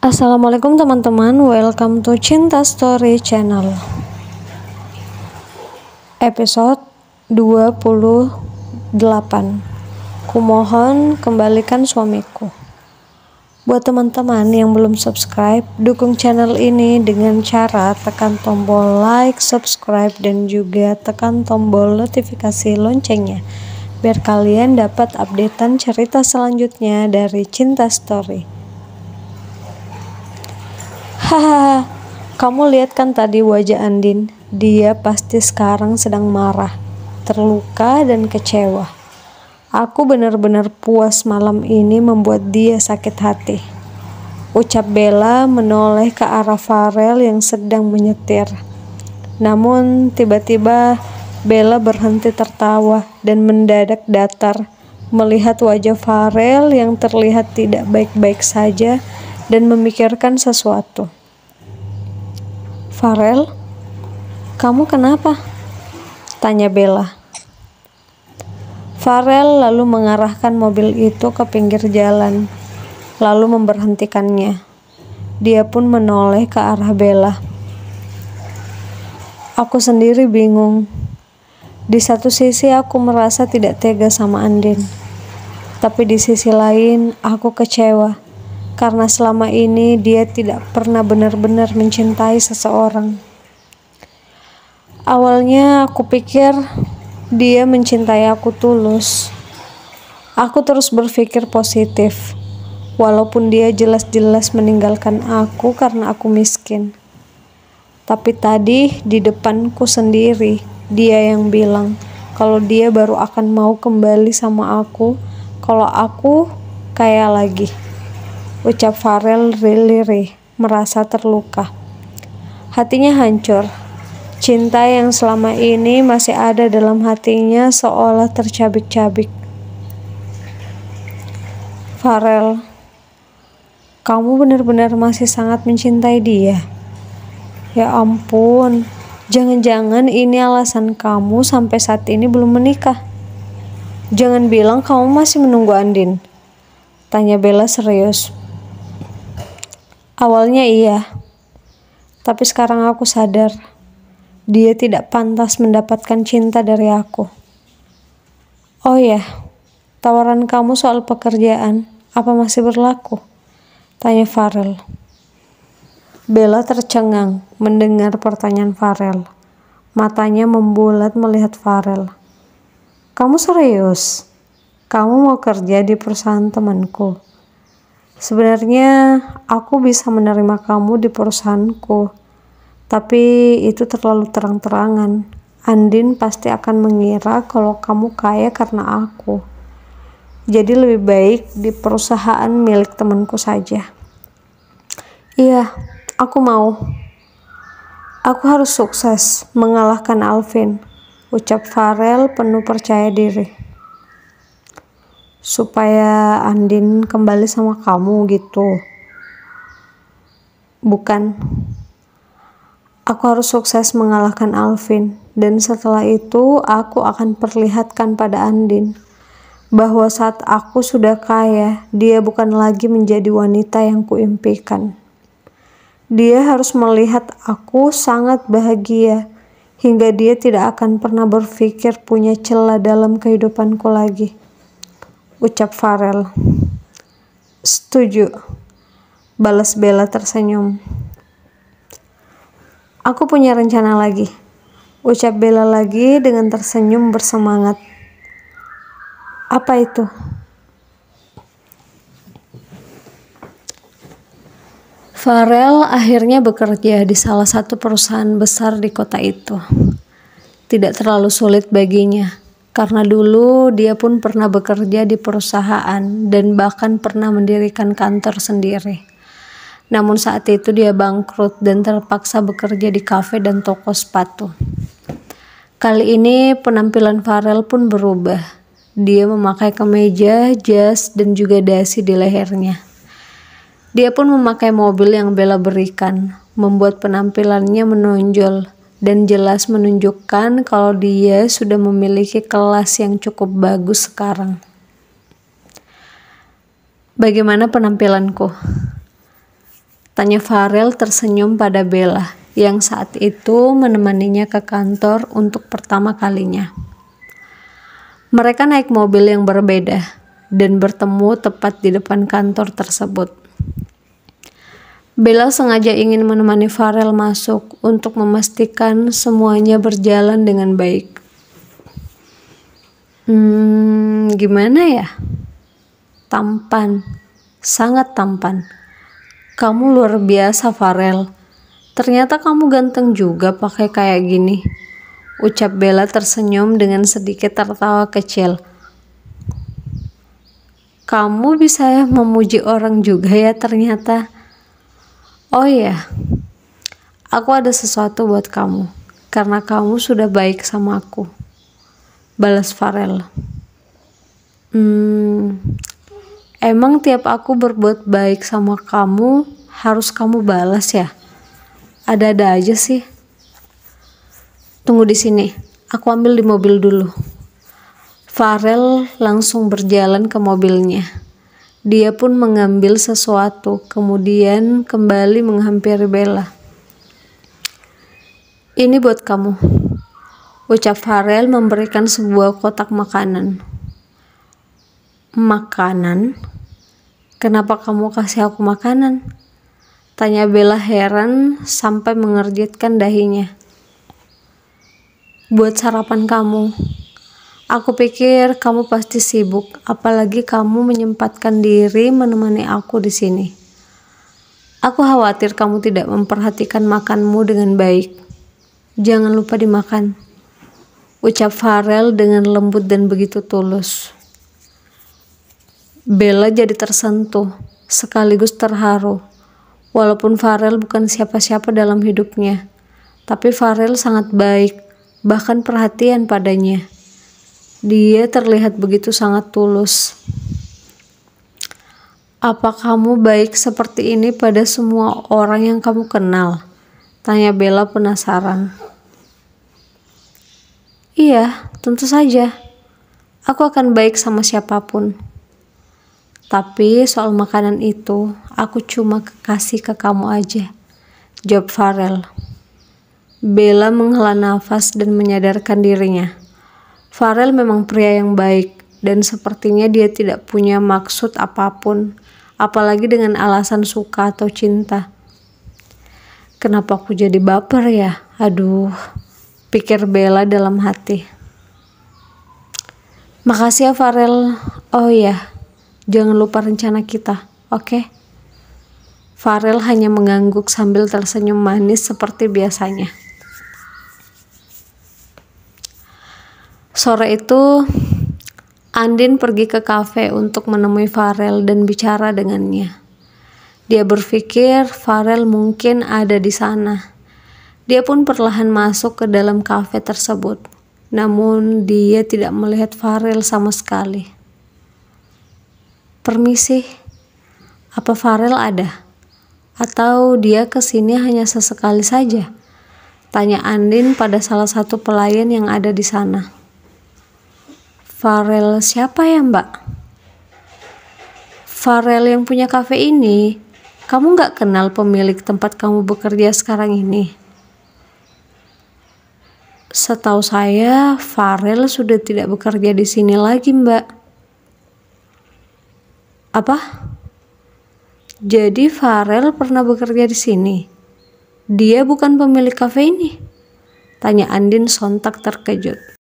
Assalamualaikum teman-teman, welcome to Cinta Story Channel. Episode 28. Kumohon kembalikan suamiku. Buat teman-teman yang belum subscribe, dukung channel ini dengan cara tekan tombol like, subscribe, dan juga tekan tombol notifikasi loncengnya biar kalian dapat updatean cerita selanjutnya dari Cinta Story. Hahaha, kamu lihat kan tadi wajah Andin? Dia pasti sekarang sedang marah, terluka, dan kecewa. Aku benar-benar puas malam ini membuat dia sakit hati. Ucap Bella menoleh ke arah Farel yang sedang menyetir. Namun tiba-tiba Bella berhenti tertawa dan mendadak datar melihat wajah Farel yang terlihat tidak baik-baik saja dan memikirkan sesuatu. "Farel, kamu kenapa?" tanya Bella. Farel lalu mengarahkan mobil itu ke pinggir jalan, lalu memberhentikannya. Dia pun menoleh ke arah Bella. Aku sendiri bingung. Di satu sisi aku merasa tidak tega sama Andin, tapi di sisi lain aku kecewa karena selama ini dia tidak pernah benar-benar mencintai seseorang. Awalnya aku pikir dia mencintai aku tulus. Aku terus berpikir positif, walaupun dia jelas-jelas meninggalkan aku karena aku miskin. Tapi tadi di depanku sendiri, dia yang bilang kalau dia baru akan mau kembali sama aku kalau aku kaya lagi. Ucap Farel lirih, merasa terluka. Hatinya hancur. Cinta yang selama ini masih ada dalam hatinya seolah tercabik-cabik. Farel, kamu benar-benar masih sangat mencintai dia? Ya ampun, jangan-jangan ini alasan kamu sampai saat ini belum menikah. Jangan bilang kamu masih menunggu Andin, tanya Bella serius. Awalnya iya, tapi sekarang aku sadar dia tidak pantas mendapatkan cinta dari aku. Oh ya, tawaran kamu soal pekerjaan apa masih berlaku? Tanya Farel. Bella tercengang mendengar pertanyaan Farel. Matanya membulat melihat Farel. Kamu serius? Kamu mau kerja di perusahaan temanku? Sebenarnya aku bisa menerima kamu di perusahaanku, tapi itu terlalu terang-terangan. Andin pasti akan mengira kalau kamu kaya karena aku. Jadi lebih baik di perusahaan milik temanku saja. Iya, aku mau. Aku harus sukses mengalahkan Alvin, ucap Farel penuh percaya diri. Supaya Andin kembali sama kamu gitu? Bukan. Aku harus sukses mengalahkan Alvin, dan setelah itu aku akan perlihatkan pada Andin bahwa saat aku sudah kaya, dia bukan lagi menjadi wanita yang kuimpikan. Dia harus melihat aku sangat bahagia, hingga dia tidak akan pernah berpikir punya celah dalam kehidupanku lagi, ucap Farel. Setuju, balas Bella tersenyum. Aku punya rencana lagi, ucap Bella lagi dengan tersenyum bersemangat. Apa itu? Farel akhirnya bekerja di salah satu perusahaan besar di kota itu. Tidak terlalu sulit baginya, karena dulu dia pun pernah bekerja di perusahaan dan bahkan pernah mendirikan kantor sendiri. Namun saat itu dia bangkrut dan terpaksa bekerja di kafe dan toko sepatu. Kali ini penampilan Farel pun berubah. Dia memakai kemeja, jas, dan juga dasi di lehernya. Dia pun memakai mobil yang Bella berikan, membuat penampilannya menonjol dan jelas menunjukkan kalau dia sudah memiliki kelas yang cukup bagus sekarang. Bagaimana penampilanku? Tanya Farel tersenyum pada Bella yang saat itu menemaninya ke kantor untuk pertama kalinya. Mereka naik mobil yang berbeda dan bertemu tepat di depan kantor tersebut. Bella sengaja ingin menemani Farel masuk untuk memastikan semuanya berjalan dengan baik. Gimana ya? Tampan, sangat tampan. Kamu luar biasa, Farel. Ternyata kamu ganteng juga pakai kayak gini. Ucap Bella tersenyum dengan sedikit tertawa kecil. Kamu bisa memuji orang juga ya ternyata. Oh iya, aku ada sesuatu buat kamu. Karena kamu sudah baik sama aku. Balas Farel. Emang tiap aku berbuat baik sama kamu, harus kamu balas ya? Ada-ada aja sih. Tunggu di sini, aku ambil di mobil dulu. Farel langsung berjalan ke mobilnya. Dia pun mengambil sesuatu, kemudian kembali menghampiri Bella. Ini buat kamu, ucap Farel memberikan sebuah kotak makanan. Makanan? Kenapa kamu kasih aku makanan? Tanya Bella heran sampai mengerjitkan dahinya. Buat sarapan kamu. Aku pikir kamu pasti sibuk, apalagi kamu menyempatkan diri menemani aku di sini. Aku khawatir kamu tidak memperhatikan makanmu dengan baik. Jangan lupa dimakan. Ucap Farel dengan lembut dan begitu tulus. Bella jadi tersentuh, sekaligus terharu. Walaupun Farel bukan siapa-siapa dalam hidupnya, tapi Farel sangat baik, bahkan perhatian padanya. Dia terlihat begitu sangat tulus. Apa kamu baik seperti ini pada semua orang yang kamu kenal? Tanya Bella penasaran. Iya, tentu saja. Aku akan baik sama siapapun. Tapi soal makanan itu, aku cuma kasih ke kamu aja, jawab Farel. Bella menghela nafas dan menyadarkan dirinya. Farel memang pria yang baik, dan sepertinya dia tidak punya maksud apapun, apalagi dengan alasan suka atau cinta. Kenapa aku jadi baper ya? Aduh, pikir Bella dalam hati. Makasih ya Farel. Oh iya, jangan lupa rencana kita, oke? Farel hanya mengangguk sambil tersenyum manis seperti biasanya. Sore itu, Andin pergi ke kafe untuk menemui Farel dan bicara dengannya. Dia berpikir Farel mungkin ada di sana. Dia pun perlahan masuk ke dalam kafe tersebut. Namun dia tidak melihat Farel sama sekali. Permisi, apa Farel ada? Atau dia kesini hanya sesekali saja? Tanya Andin pada salah satu pelayan yang ada di sana. Farel siapa ya mbak? Farel yang punya kafe ini. Kamu gak kenal pemilik tempat kamu bekerja sekarang ini? Setahu saya, Farel sudah tidak bekerja di sini lagi mbak. Apa? Jadi Farel pernah bekerja di sini? Dia bukan pemilik kafe ini? Tanya Andin sontak terkejut.